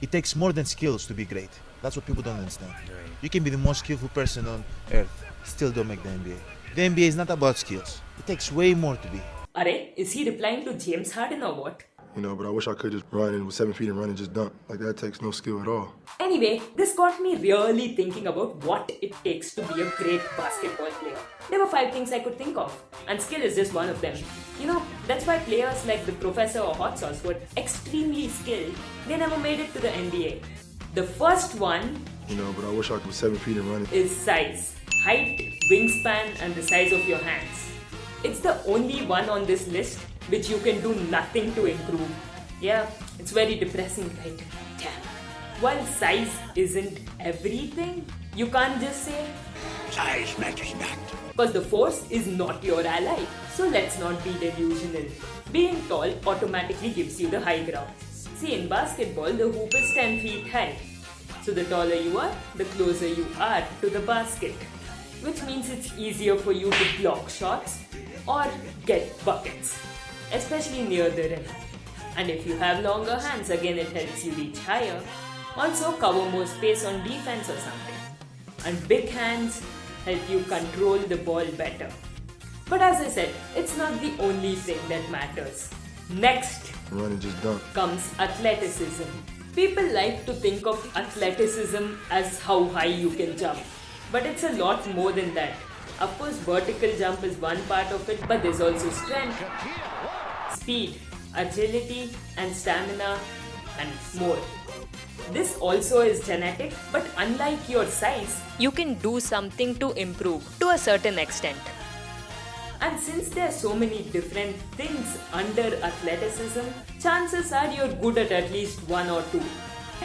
It takes more than skills to be great. That's what people don't understand. Right. You can be the most skillful person on earth, still don't make the NBA. The NBA is not about skills. It takes way more to be. Are, is he replying to James Harden or what? You know, but I wish I could just run and with 7 feet and run and just dunk. Like, that takes no skill at all. Anyway, this got me really thinking about what it takes to be a great basketball player. There were 5 things I could think of, and skill is just one of them. You know, that's why players like the Professor or Hot Sauce were extremely skilled. They never made it to the NBA. The first one, You know, but I wish I could with 7 feet and run. is size. Height, wingspan, and the size of your hands. It's the only one on this list which you can do nothing to improve. Yeah, it's very depressing, right? Damn. While size isn't everything, you can't just say Size matters not. because the force is not your ally. So let's not be delusional. Being tall automatically gives you the high ground. See, in basketball, the hoop is 10 feet high. So the taller you are, the closer you are to the basket. Which means it's easier for you to block shots or get buckets, especially near the rim. And if you have longer hands, again it helps you reach higher. Also cover more space on defense or something. And big hands help you control the ball better. But as I said, it's not the only thing that matters. Next Run and just dunk. comes athleticism. People like to think of athleticism as how high you can jump. But it's a lot more than that. Of course, vertical jump is one part of it, but there's also strength, speed, agility, and stamina, and more. This also is genetic, but unlike your size, you can do something to improve to a certain extent. And since there are so many different things under athleticism, chances are you're good at least one or two.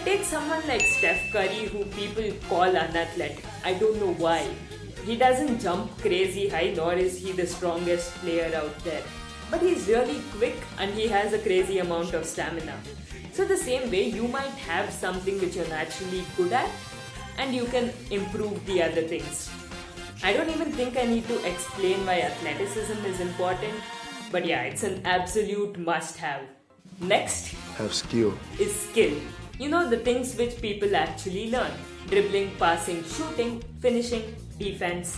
Take someone like Steph Curry, who people call unathletic. I don't know why. He doesn't jump crazy high, nor is he the strongest player out there. But he's really quick and he has a crazy amount of stamina. So the same way, you might have something which you're naturally good at and you can improve the other things. I don't even think I need to explain why athleticism is important, but yeah, it's an absolute must-have. Next Have skill. is skill. You know, the things which people actually learn. Dribbling, passing, shooting, finishing, defense.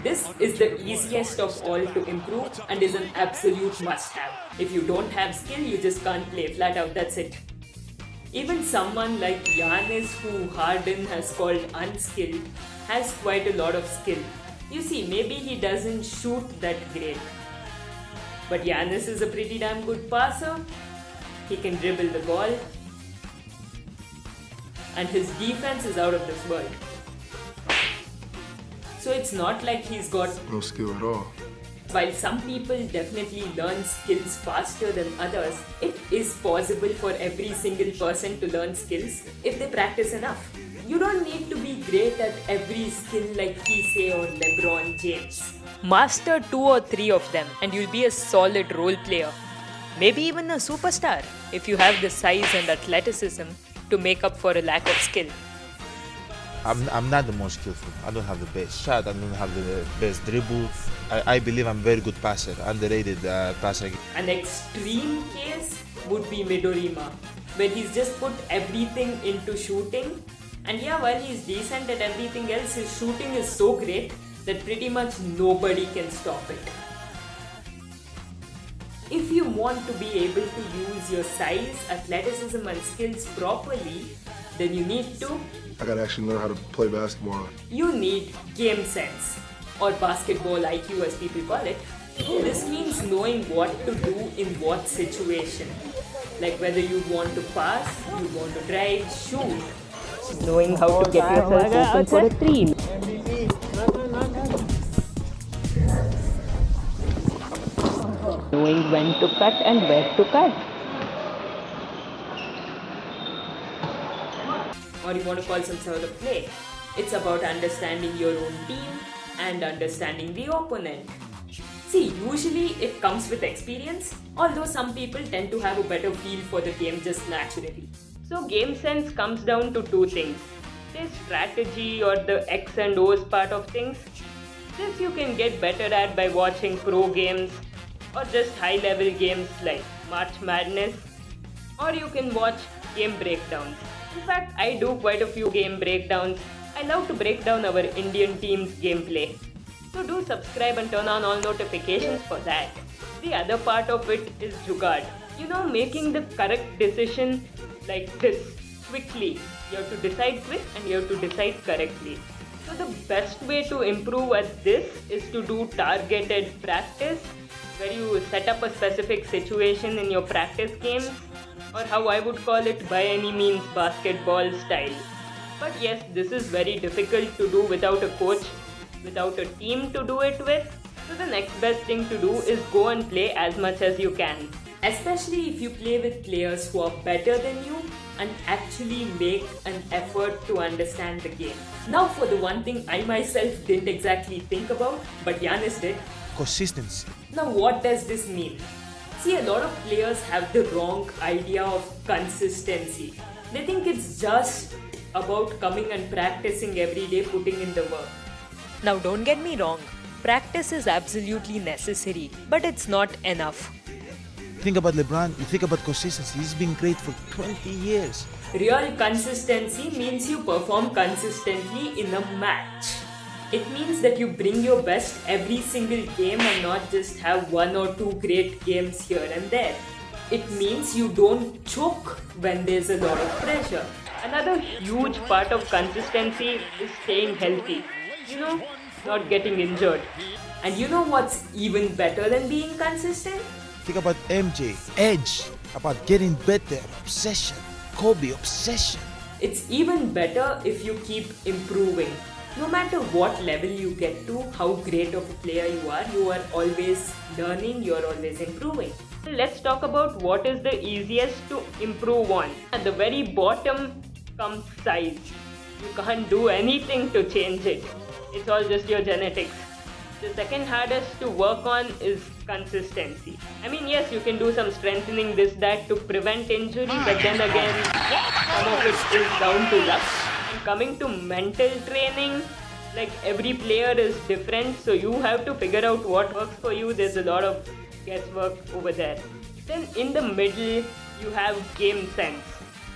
This is the easiest of all to improve and is an absolute must-have. If you don't have skill, you just can't play flat out, that's it. Even someone like Giannis, who Harden has called unskilled, has quite a lot of skill. You see, maybe he doesn't shoot that great. But Giannis is a pretty damn good passer. He can dribble the ball. And his defense is out of this world. So it's not like he's got... No skill at all. While some people definitely learn skills faster than others, it is possible for every single person to learn skills if they practice enough. You don't need to be great at every skill like Kise or LeBron James. Master 2 or 3 of them and you'll be a solid role player. Maybe even a superstar if you have the size and athleticism to make up for a lack of skill. I'm not the most skillful. I don't have the best shot. I don't have the best dribble. I believe I'm a very good passer, underrated passer. An extreme case would be Midorima, where he's just put everything into shooting. And yeah, while he's decent at everything else, his shooting is so great that pretty much nobody can stop it. If you want to be able to use your size, athleticism and skills properly, then you need to... I gotta actually learn how to play basketball. You need game sense, or basketball IQ as people call it. This means knowing what to do in what situation. Like whether you want to pass, you want to drive, shoot. Knowing how to get yourself open for a three. Knowing when to cut and where to cut. Or you want to call some sort of play. It's about understanding your own team and understanding the opponent. See, usually it comes with experience, although some people tend to have a better feel for the game just naturally. So game sense comes down to 2 things. There's strategy or the X and O's part of things. This you can get better at by watching pro games or just high level games like March Madness, or you can watch game breakdowns. In fact, I do quite a few game breakdowns. I love to break down our Indian team's gameplay. So do subscribe and turn on all notifications for that. The other part of it is jugaad. Making the correct decision like this, quickly. You have to decide quick and you have to decide correctly. So the best way to improve at this is to do targeted practice, where you set up a specific situation in your practice games, or how I would call it, by any means basketball style. But yes, this is very difficult to do without a coach, without a team to do it with. So the next best thing to do is go and play as much as you can. Especially if you play with players who are better than you and actually make an effort to understand the game. Now for the one thing I myself didn't exactly think about, but Giannis did. Consistency. Now what does this mean? See, a lot of players have the wrong idea of consistency. They think it's just about coming and practicing every day, putting in the work. Now, don't get me wrong, practice is absolutely necessary, but it's not enough. Think about LeBron, you think about consistency. He's been great for 20 years. Real consistency means you perform consistently in a match. It means that you bring your best every single game and not just have one or two great games here and there. It means you don't choke when there's a lot of pressure. Another huge part of consistency is staying healthy. Not getting injured. And you know what's even better than being consistent? Think about MJ, Edge, about getting better, obsession, Kobe, obsession. It's even better if you keep improving. No matter what level you get to, how great of a player you are always learning, you are always improving. Let's talk about what is the easiest to improve on. At the very bottom comes size. You can't do anything to change it. It's all just your genetics. The second hardest to work on is consistency. I mean, yes, you can do some strengthening, this, that to prevent injury, but then again, some of it is down to luck. And coming to mental training, like every player is different, so you have to figure out what works for you. There's a lot of guesswork over there. Then in the middle, you have game sense.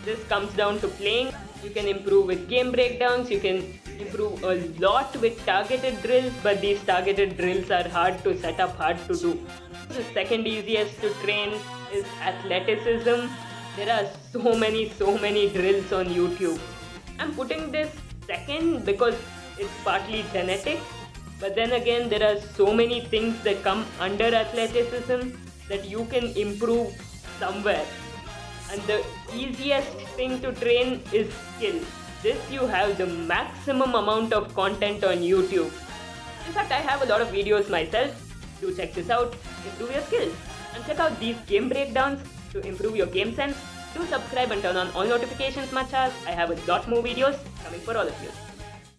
This comes down to playing. You can improve with game breakdowns, you can improve a lot with targeted drills, but these targeted drills are hard to set up, hard to do. The second easiest to train is athleticism. There are so many drills on YouTube. I'm putting this second because it's partly genetic, but then again there are so many things that come under athleticism that you can improve somewhere. And the easiest thing to train is skill. This you have the maximum amount of content on YouTube. In fact, I have a lot of videos myself. Do check this out, improve your skills. And check out these game breakdowns to improve your game sense. Do subscribe and turn on all notifications, machas. I have a lot more videos coming for all of you.